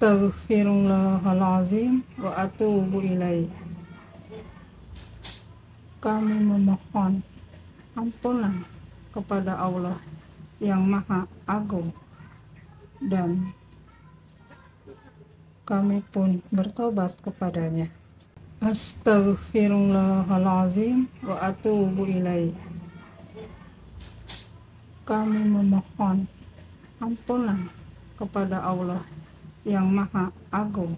Astaghfirullahaladzim wa atubu ilaih. Kami memohon ampunan kepada Allah yang Maha Agung, dan kami pun bertobat kepadanya. Astaghfirullahaladzim wa atubu ilaih. Kami memohon ampunan kepada Allah yang Maha Agung,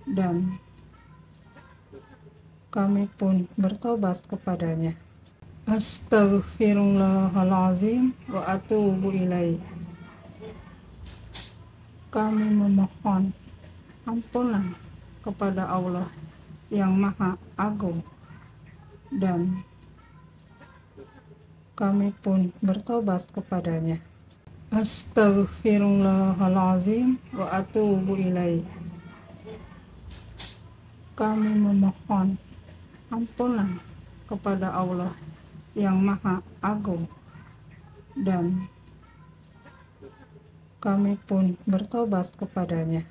dan kami pun bertobat kepadanya. Astaghfirullahaladzim wa atubu ilaih. Kami memohon ampunan kepada Allah yang Maha Agung, dan kami pun bertobat kepadanya. Astaghfirullahaladzim wa atubu ilaih. Kami memohon ampunan kepada Allah yang Maha Agung, dan kami pun bertobat kepadanya.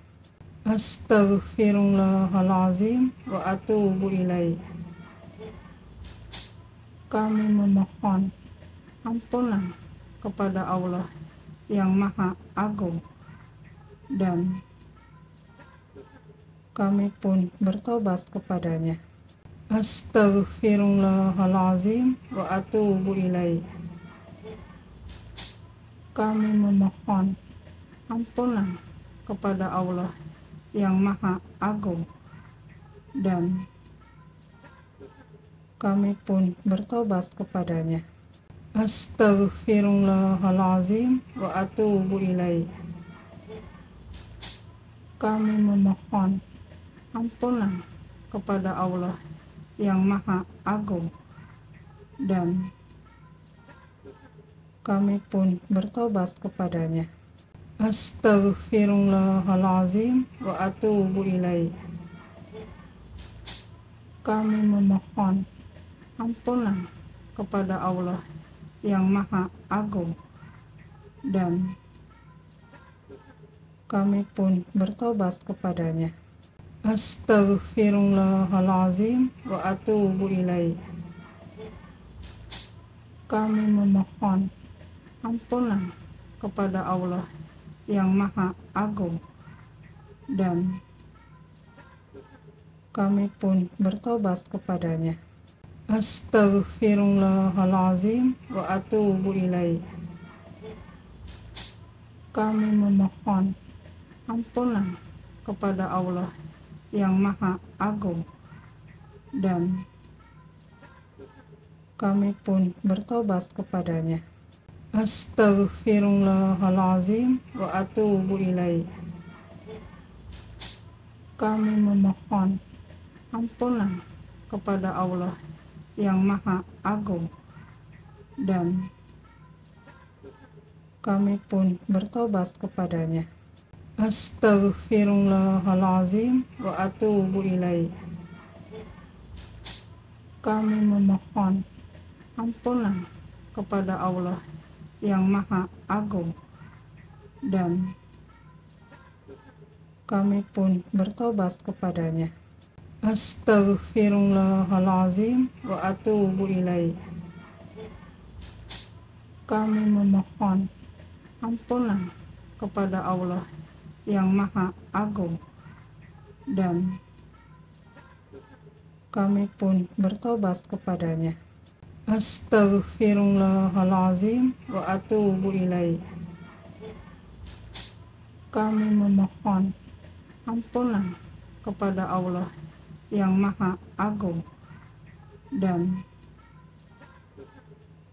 Astaghfirullahaladzim wa atubu ilaih. Kami memohon ampunan kepada Allah yang Maha Agung, dan kami pun bertobat kepadanya. Astaghfirullahaladzim wa atubu ilaih. Kami memohon ampunan kepada Allah yang Maha Agung, dan kami pun bertobat kepadanya. Astaghfirullahaladzim wa atubu ilaih. Kami memohon ampunan kepada Allah yang Maha Agung, dan kami pun bertobat kepadanya. Astaghfirullahaladzim wa atubu ilaih. Kami memohon ampunan kepada Allah yang Maha Agung, dan kami pun bertobat kepadanya. Astaghfirullahaladzim wa atubu ilaih. Kami memohon ampunan kepada Allah yang Maha Agung, dan kami pun bertobat kepadanya. Astaghfirullahaladzim wa atubu ilaih. Kami memohon ampunan kepada Allah yang Maha Agung, dan kami pun bertobat kepadanya. Astaghfirullahaladzim wa atubu ilaih. Kami memohon ampunan kepada Allah yang Maha Agung, dan kami pun bertobat kepadanya. Astaghfirullahaladzim wa atubu ilaih. Kami memohon ampunan kepada Allah yang Maha Agung, dan kami pun bertobat kepadanya. Astaghfirullahaladzim wa atubu ilaih. Kami memohon ampunan kepada Allah yang Maha Agung, dan kami pun bertobat kepadanya. Astaghfirullahaladzim wa atubu ilaih. Kami memohon ampunan kepada Allah yang Maha Agung, dan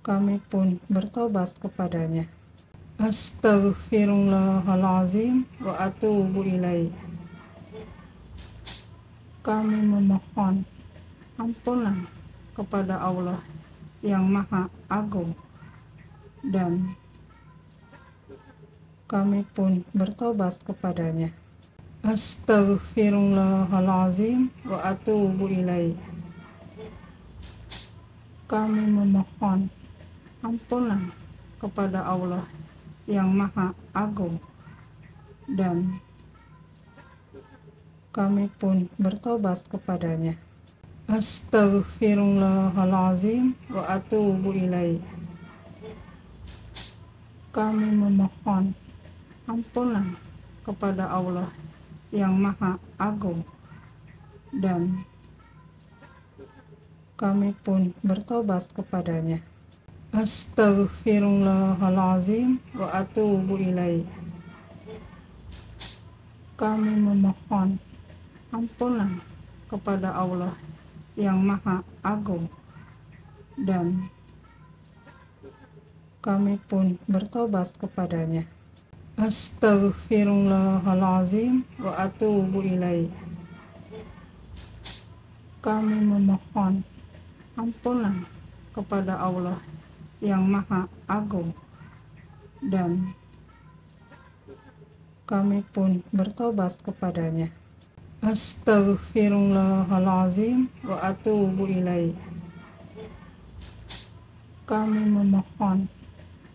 kami pun bertobat kepadanya. Astaghfirullahaladzim wa atubu ilaih. Kami memohon ampunan kepada Allah yang Maha Agung, dan kami pun bertobat kepadanya. Astaghfirullahaladzim wa atubu ilaih. Kami memohon ampunan kepada Allah yang Maha Agung, dan kami pun bertobat kepadanya. Astaghfirullahaladzim wa atubu ilaih. Kami memohon ampunan kepada Allah yang Maha Agung, dan kami pun bertobat kepadanya. Astaghfirullahaladzim wa atubu ilaih. Kami memohon ampunan kepada Allah yang Maha Agung, dan kami pun bertobat kepadanya. Astaghfirullahaladzim wa atubu ilaih. Kami memohon ampunan kepada Allah yang Maha Agung, dan kami pun bertobat kepadanya. Astaghfirullahaladzim wa atubu ilaih. Kami memohon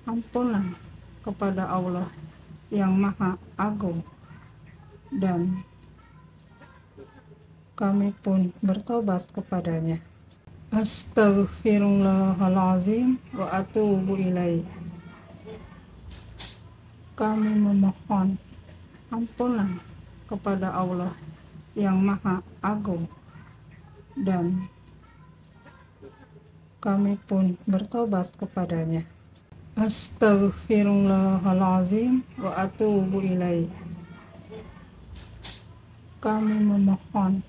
ampunan kepada Allah yang Maha Agung, dan kami pun bertobat kepadanya. Astaghfirullahaladzim wa atubu ilaih. Kami memohon ampunan kepada Allah yang Maha Agung, dan kami pun bertobat kepadanya. Astaghfirullahaladzim wa atubu ilaih. Kami memohon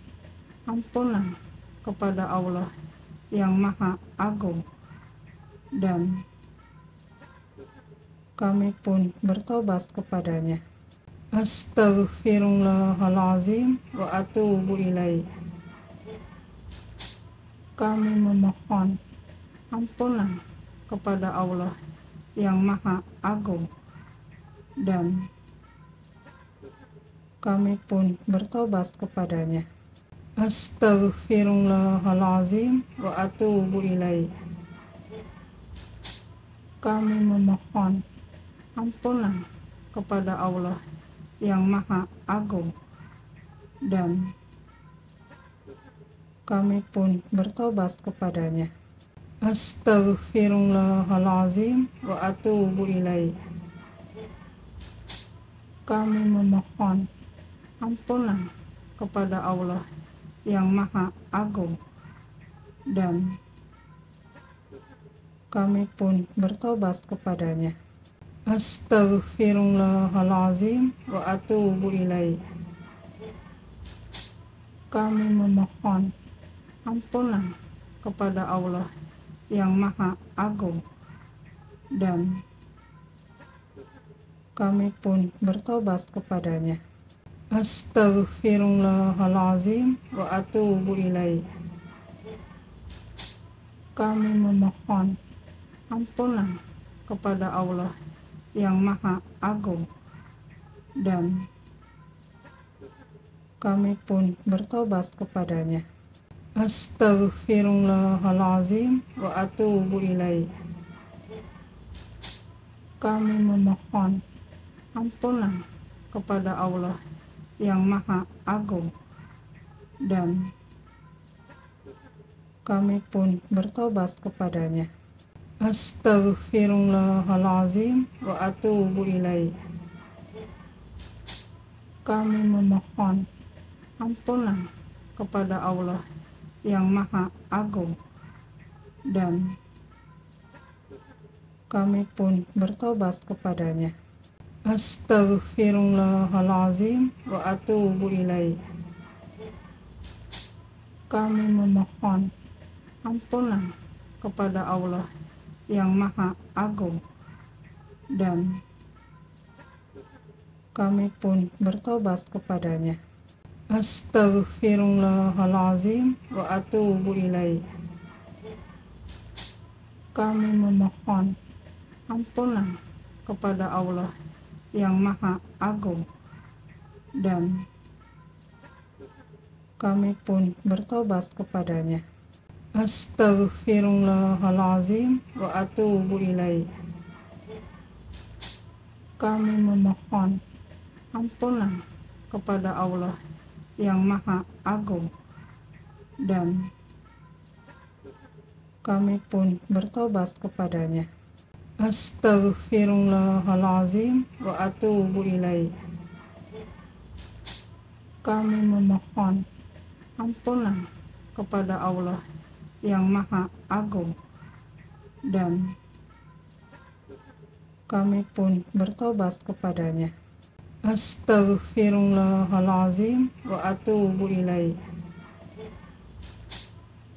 ampunan kepada Allah yang Maha Agung, dan kami pun bertobat kepadanya. Astaghfirullahaladzim wa atubu ilaih. Kami memohon ampunan kepada Allah yang Maha Agung, dan kami pun bertobat kepadanya. Astaghfirullahaladzim wa atubu ilaih. Kami memohon ampunan kepada Allah yang Maha Agung, dan kami pun bertobat kepadanya. Astaghfirullahaladzim wa atubu ilaih. Kami memohon ampunan kepada Allah yang Maha Agung, dan kami pun bertobat kepadanya. Astaghfirullahaladzim wa atubu ilaih. Kami memohon ampunan kepada Allah yang Maha Agung, dan kami pun bertobat kepadanya. Astaghfirullahaladzim wa atubu ilaih. Kami memohon ampunan kepada Allah yang Maha Agung, dan kami pun bertobat kepadanya. Astaghfirullahaladzim wa atubu ilaih. Kami memohon ampunan kepada Allah yang Maha Agung, dan kami pun bertobat kepadanya. Astaghfirullahaladzim wa atubu ilaih. Kami memohon ampunan kepada Allah yang Maha Agung, dan kami pun bertobat kepadanya. Astaghfirullahaladzim wa atubu ilaih. Kami memohon ampunan kepada Allah yang Maha Agung, dan kami pun bertobat kepadanya. Astaghfirullahaladzim wa atubu ilaih. Kami memohon ampunan kepada Allah yang Maha Agung, dan kami pun bertobat kepadanya. Astaghfirullahaladzim wa atubu ilaih. Kami memohon ampunan kepada Allah yang Maha Agung, dan kami pun bertobat kepadanya. Astaghfirullahalazim wa atubu ilaih. Kami memohon ampunan kepada Allah yang Maha Agung, dan kami pun bertobat kepadanya. Astaghfirullahalazim wa atubu ilaih.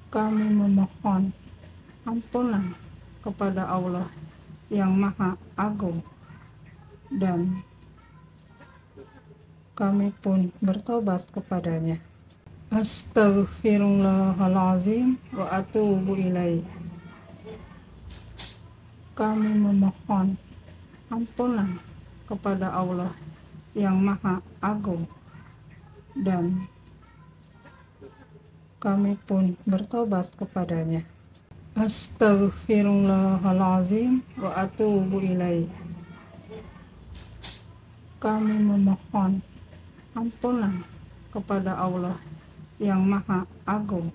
Kami memohon ampunan kepada Allah yang Maha Agung, dan kami pun bertobat kepadanya. Astaghfirullahalazim wa atubu ilaih. Kami memohon ampunan kepada Allah yang Maha Agung, dan kami pun bertobat kepadanya. Astaghfirullahalazim wa atubu ilaih. Kami memohon ampunan kepada Allah yang Maha Agung,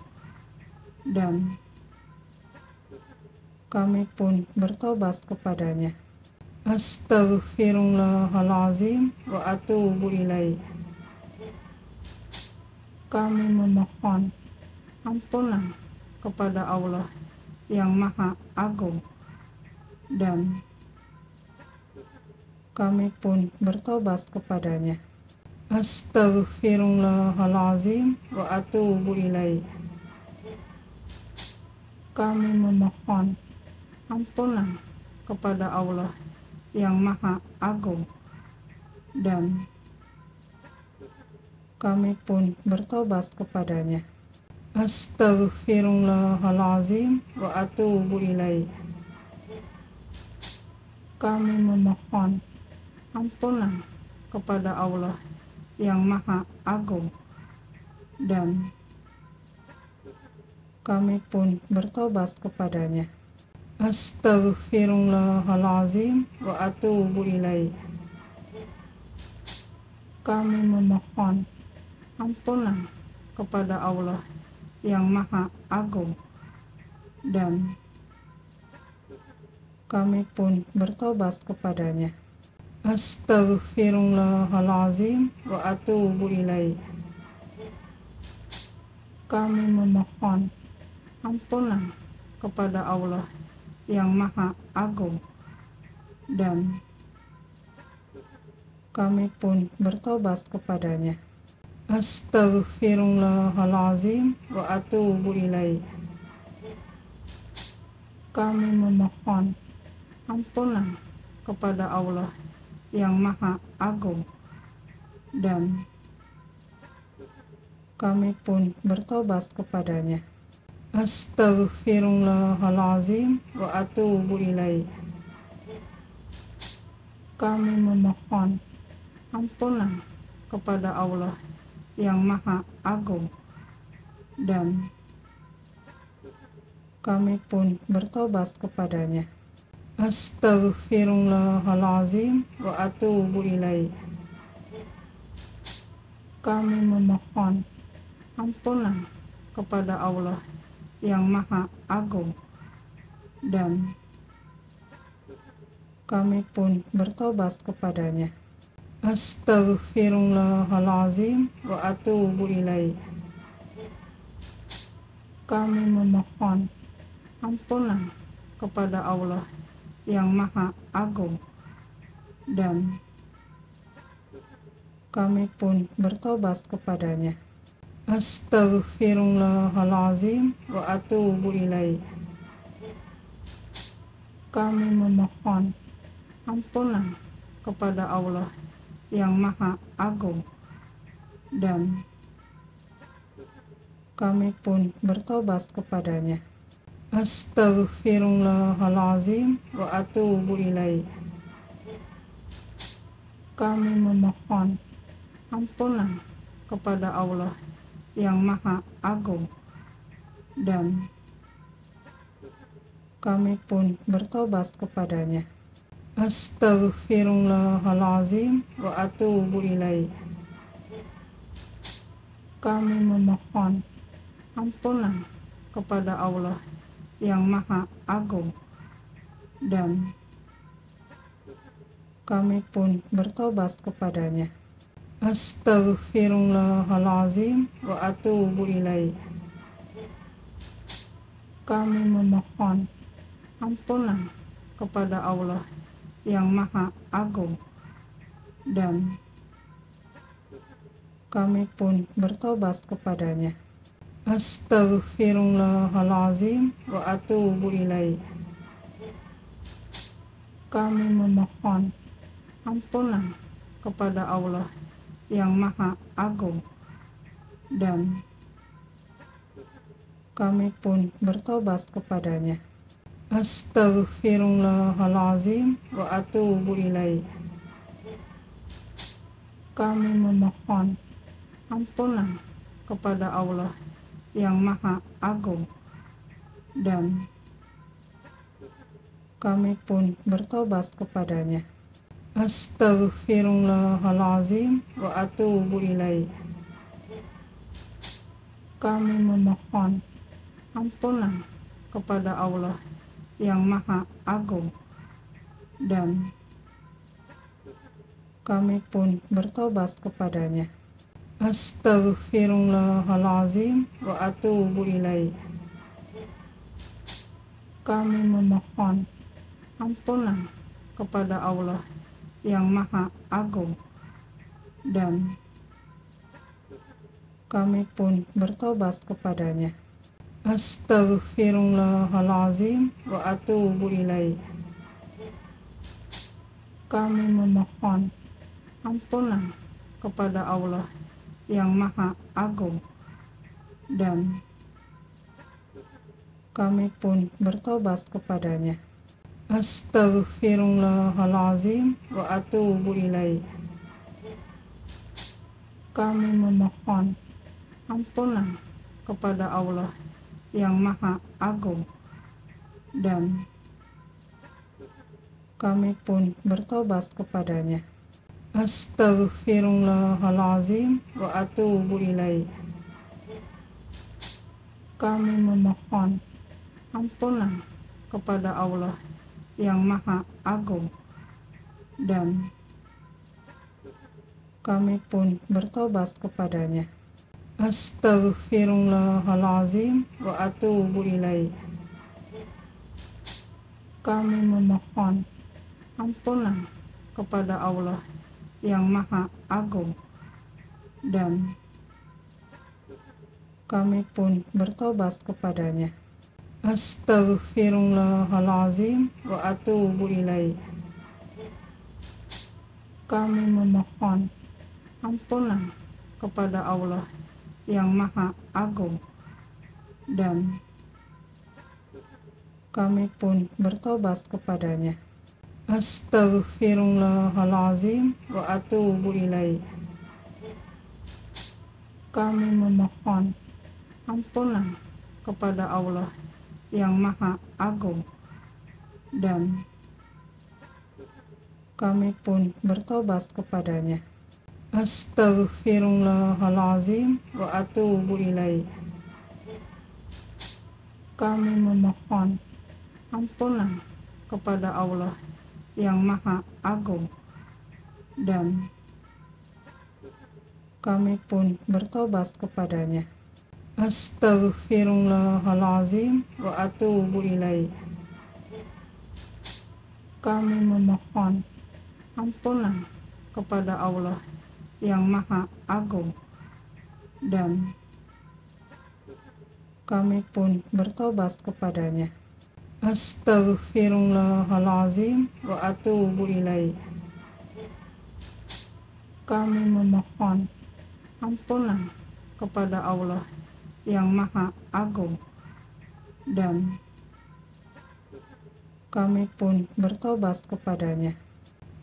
dan kami pun bertobat kepadanya. Astaghfirullahalazim wa atubu ilaih. Kami memohon ampunan kepada Allah yang Maha Agung, dan kami pun bertobat kepadanya. Astaghfirullahalazim wa atubu ilaih. Kami memohon ampunan kepada Allah yang Maha Agung, dan kami pun bertobat kepadanya. Astaghfirullahalazim wa atubu ilaih. Kami memohon ampunan kepada Allah yang Maha Agung, dan kami pun bertobat kepadanya. Astaghfirullahalazim wa atubu ilaih. Kami memohon ampunan kepada Allah yang Maha Agung, dan kami pun bertobat kepadanya. Astaghfirullahalazim wa atubu ilaih. Kami memohon ampunan kepada Allah yang Maha Agung, dan kami pun bertobat kepadanya. Astaghfirullahalazim wa atubu ilaih. Kami memohon ampunan kepada Allah yang Maha Agung, dan kami pun bertobat kepadanya. Astaghfirullahalazim wa atubu ilaih. Kami memohon ampunan kepada Allah yang Maha Agung, dan kami pun bertobat kepadanya. Astaghfirullahalazim wa atubu ilaih. Kami memohon ampunan kepada Allah yang Maha Agung, dan kami pun bertobat kepadanya. Astaghfirullahalazim wa atubu ilaih. Kami memohon ampunan kepada Allah yang Maha Agung, dan kami pun bertobat kepadanya. Astaghfirullahalazim wa atubu ilaih. Kami memohon ampunan kepada Allah yang Maha Agung, dan kami pun bertobat kepadanya. Astaghfirullahalazim wa atubu ilaih. Kami memohon ampunan kepada Allah yang Maha Agung, dan kami pun bertobat kepadanya. Astaghfirullahalazim wa atubu ilaih. Kami memohon ampunan kepada Allah yang Maha Agung, dan kami pun bertobat kepadanya. Astaghfirullahaladzim wa atubu ilaih. Kami memohon ampunan kepada Allah yang Maha Agung, dan kami pun bertobat kepadanya. Astaghfirullahaladzim wa atubu ilaih. Kami memohon ampunan kepada Allah yang Maha Agung, dan kami pun bertobat kepadanya. Astaghfirullahaladzim wa atubu ilaih. Kami memohon ampunan kepada Allah yang Maha Agung, dan kami pun bertobat kepadanya. Astaghfirullahaladzim wa atubu ilaih. Kami memohon ampunan kepada Allah yang Maha Agung, dan kami pun bertobat kepadanya. Astaghfirullahaladzim wa atubu ilaih. Kami memohon ampunan kepada Allah yang Maha Agung, dan kami pun bertobat kepadanya. Astaghfirullahaladzim wa atubu ilaih. Kami memohon ampunan kepada Allah yang Maha Agung, dan kami pun bertobat kepadanya. Astaghfirullahaladzim wa atubu ilaih. Kami memohon ampunan kepada Allah yang Maha Agung, dan kami pun bertobat kepadanya. Astaghfirullahaladzim wa atubu ilaih. Kami memohon ampunan kepada Allah yang Maha Agung, dan kami pun bertobat kepadanya. Astaghfirullahaladzim wa atubu ilaih. Kami memohon ampunan kepada Allah yang Maha Agung, dan kami pun bertobat kepadanya. Astaghfirullahaladzim wa atubu ilaih. Kami memohon ampunan kepada Allah yang Maha Agung, dan kami pun bertobat kepadanya. Astaghfirullahaladzim wa atubu ilaih. Kami memohon ampunan kepada Allah yang Maha Agung, dan kami pun bertobat kepadanya. Astaghfirullahaladzim wa atubu ilaih. Kami memohon ampunan kepada Allah yang Maha Agung, dan kami pun bertobat kepadanya. Astaghfirullahaladzim wa atubu ilaih. Kami memohon ampunan kepada Allah yang Maha Agung, dan kami pun bertobat kepadanya. Astaghfirullahaladzim wa atubu ilaih. Kami memohon ampunan kepada Allah yang Maha Agung, dan kami pun bertobat kepadanya.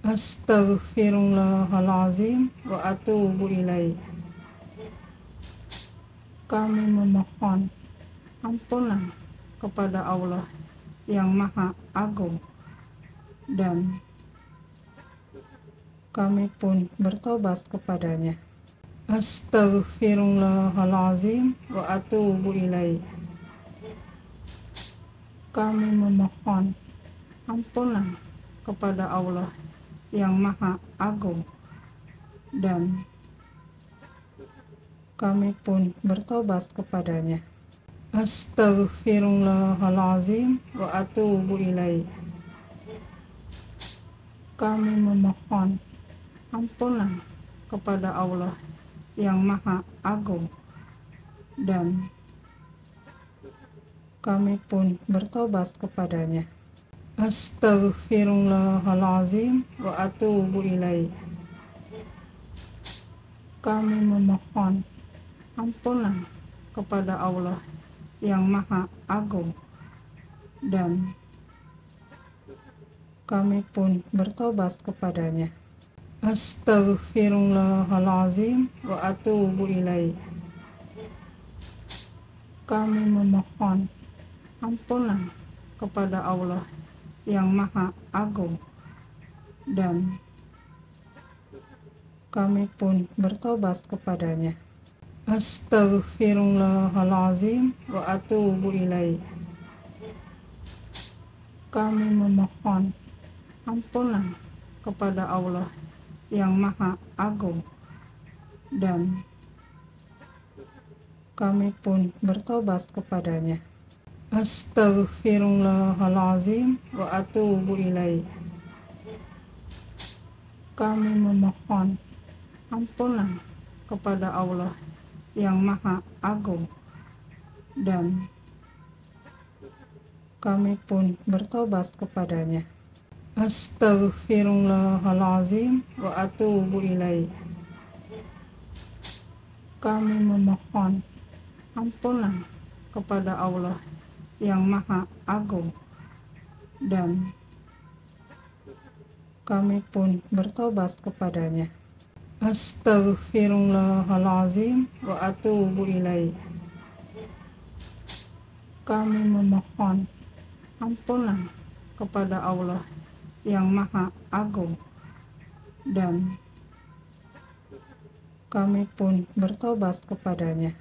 Astaghfirullahaladzim wa atubu ilaih. Kami memohon ampunan kepada Allah yang Maha Agung, dan kami pun bertobat kepadanya. Astaghfirullahaladzim wa atubu ilaih. Kami memohon ampunan kepada Allah yang Maha Agung, dan kami pun bertobat kepadanya. Astaghfirullahaladzim wa atubu ilaih. Kami memohon ampunan kepada Allah yang Maha Agung, dan kami pun bertobat kepadanya. Astaghfirullahaladzim wa atubu ilaih. Kami memohon ampunan kepada Allah yang Maha Agung, dan kami pun bertobat kepadanya. Astaghfirullahaladzim wa atubu ilaih. Kami memohon ampunan kepada Allah yang Maha Agung, dan kami pun bertobat kepadanya. Astaghfirullahaladzim wa atubu ilaih. Kami memohon ampunan kepada Allah yang Maha Agung, dan kami pun bertobat kepadanya. Astaghfirullahaladzim wa atubu ilaih. Kami memohon ampunan kepada Allah yang Maha Agung, dan kami pun bertobat kepadanya. Astaghfirullahaladzim wa atubu ilaih. Kami memohon ampunan kepada Allah yang Maha Agung, dan kami pun bertobat kepadanya. Astaghfirullahaladzim wa atubu ilaih. Kami memohon ampunan kepada Allah yang Maha Agung, dan kami pun bertobat kepadanya.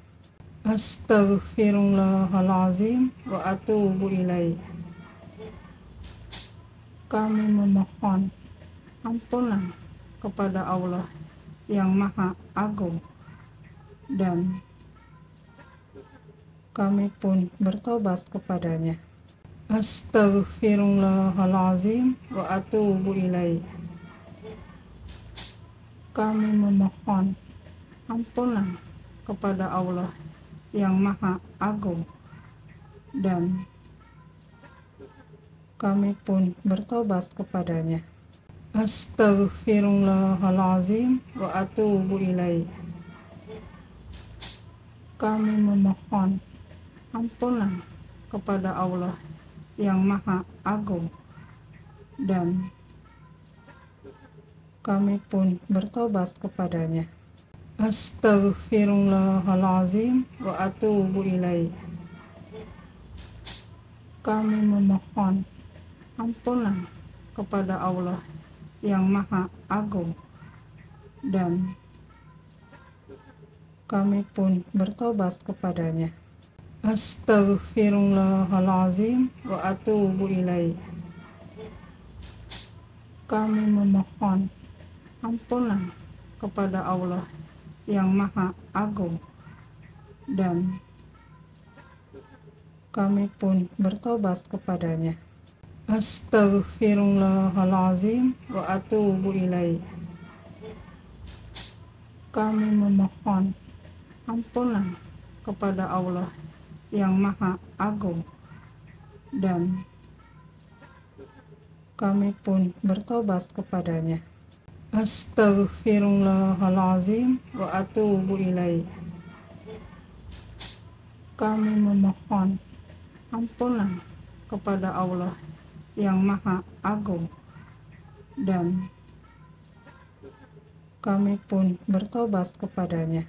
Astaghfirullahaladzim wa atubu ilaih. Kami memohon ampunan kepada Allah yang Maha Agung, dan kami pun bertobat kepadanya. Astaghfirullahaladzim wa atubu ilaih. Kami memohon ampunan kepada Allah yang Maha Agung, dan kami pun bertobat kepadanya. Astaghfirullahaladzim wa atubu ilaih. Kami memohon ampunan kepada Allah yang Maha Agung, dan kami pun bertobat kepadanya. Astaghfirullahaladzim wa atubu ilaih. Kami memohon ampunan kepada Allah yang Maha Agung, dan kami pun bertobat kepadanya. Astaghfirullahaladzim wa atubu ilaih. Kami memohon ampunan kepada Allah yang Maha Agung, dan kami pun bertobat kepadanya. Astaghfirullahaladzim wa atubu ilaih. Kami memohon ampunan kepada Allah yang Maha Agung, dan kami pun bertobat kepadanya. Astaghfirullahaladzim wa atubu ilaih. Kami memohon ampunan kepada Allah yang Maha Agung, dan kami pun bertobat kepadanya.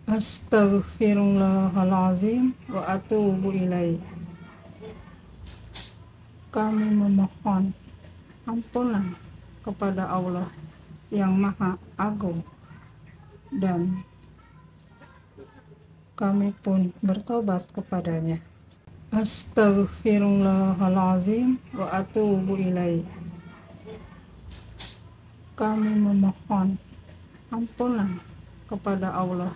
Astaghfirullahaladzim wa atubu ilaih. Kami memohon ampunan kepada Allah yang Maha Agung, dan kami pun bertobat kepadanya. Astaghfirullahalazim wa atubu ilaih. Kami memohon ampunan kepada Allah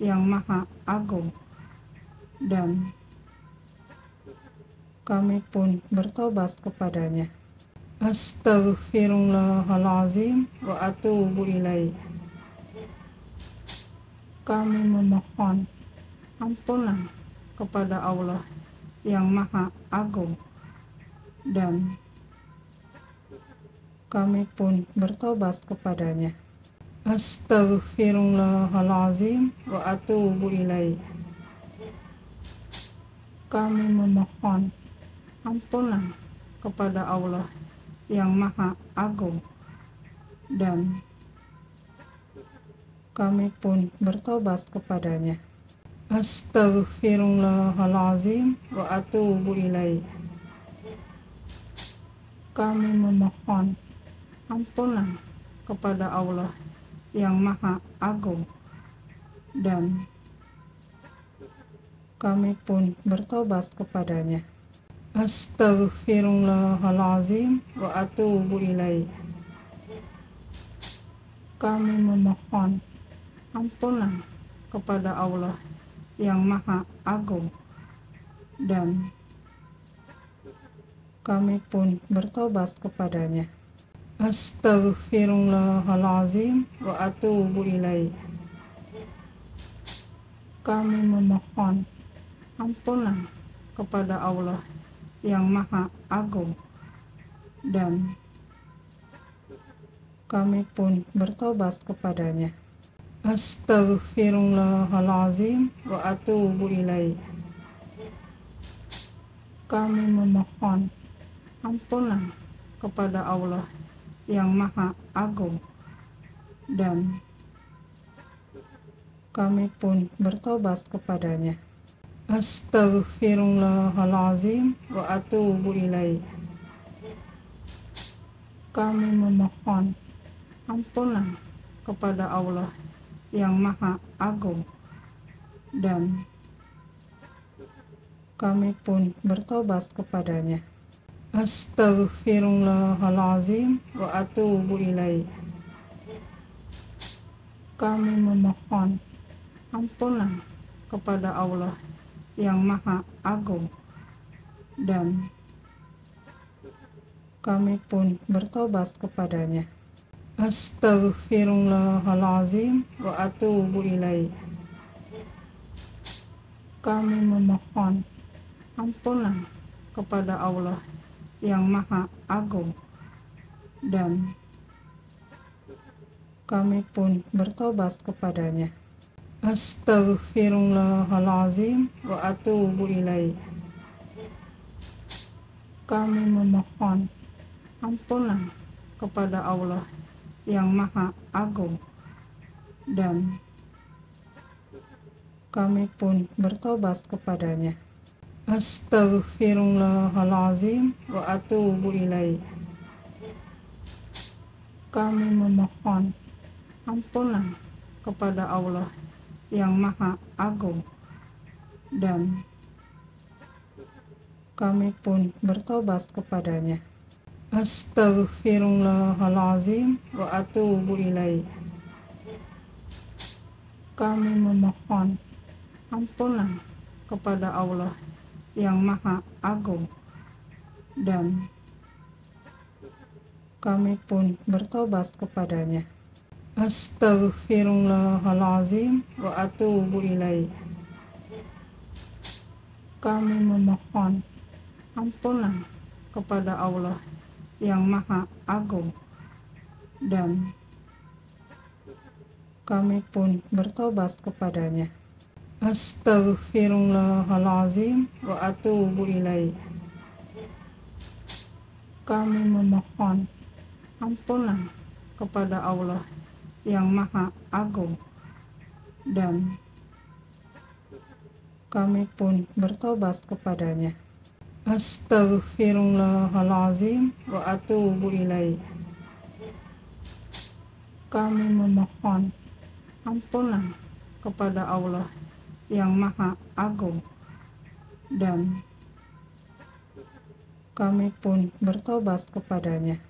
yang Maha Agung, dan kami pun bertobat kepadanya. Astaghfirullahalazim wa atubu ilaih. Kami memohon ampunan kepada Allah yang Maha Agung, dan kami pun bertobat kepadanya. Astaghfirullahalazim wa atubu ilaih. Kami memohon ampunan kepada Allah yang Maha Agung, dan kami pun bertobat kepadanya. Astaghfirullahalazim wa atubu ilaih. Kami memohon ampunan kepada Allah yang Maha Agung, dan kami pun bertobat kepadanya. Astaghfirullahalazim wa atubu ilaih. Kami memohon ampunan kepada Allah yang Maha Agung, dan kami pun bertobat kepadanya. Astaghfirullahalazim wa atubu ilaih. Kami memohon ampunan kepada Allah yang Maha Agung, dan kami pun bertobat kepadanya. Astaghfirullahalazim wa atubu ilaih. Kami memohon ampunan kepada Allah yang Maha Agung, dan kami pun bertobat kepadanya. Astaghfirullahalazim wa atubu ilaih. Kami memohon ampunan kepada Allah yang Maha Agung, dan kami pun bertobat kepadanya. Astaghfirullahalazim wa atubu ilaih. Kami memohon ampunan kepada Allah yang Maha Agung, dan kami pun bertobat kepadanya. Astaghfirullahalazim wa atubu ilaih. Kami memohon ampunan kepada Allah yang Maha Agung, dan kami pun bertobat kepadanya. Astaghfirullahalazim wa atubu ilaih. Kami memohon ampunan kepada Allah yang Maha Agung, dan kami pun bertobat kepadanya. Astaghfirullahalazim wa atubu ilaih. Kami memohon ampunan kepada Allah yang Maha Agung, dan kami pun bertobat kepadanya. Astaghfirullahalazim wa atubu ilaih. Kami memohon ampunan kepada Allah yang Maha Agung, dan kami pun bertobat kepadanya. Astaghfirullahalazim wa atubu ilaih. Kami memohon ampunan kepada Allah yang Maha Agung, dan kami pun bertobat kepadanya. Astaghfirullahalazim wa atubu ilaih. Kami memohon ampunan kepada Allah yang Maha Agung, dan kami pun bertobat kepadanya. Astaghfirullahalazim wa atubu ilaih. Kami memohon ampunan kepada Allah yang Maha Agung, dan kami pun bertobat kepadanya.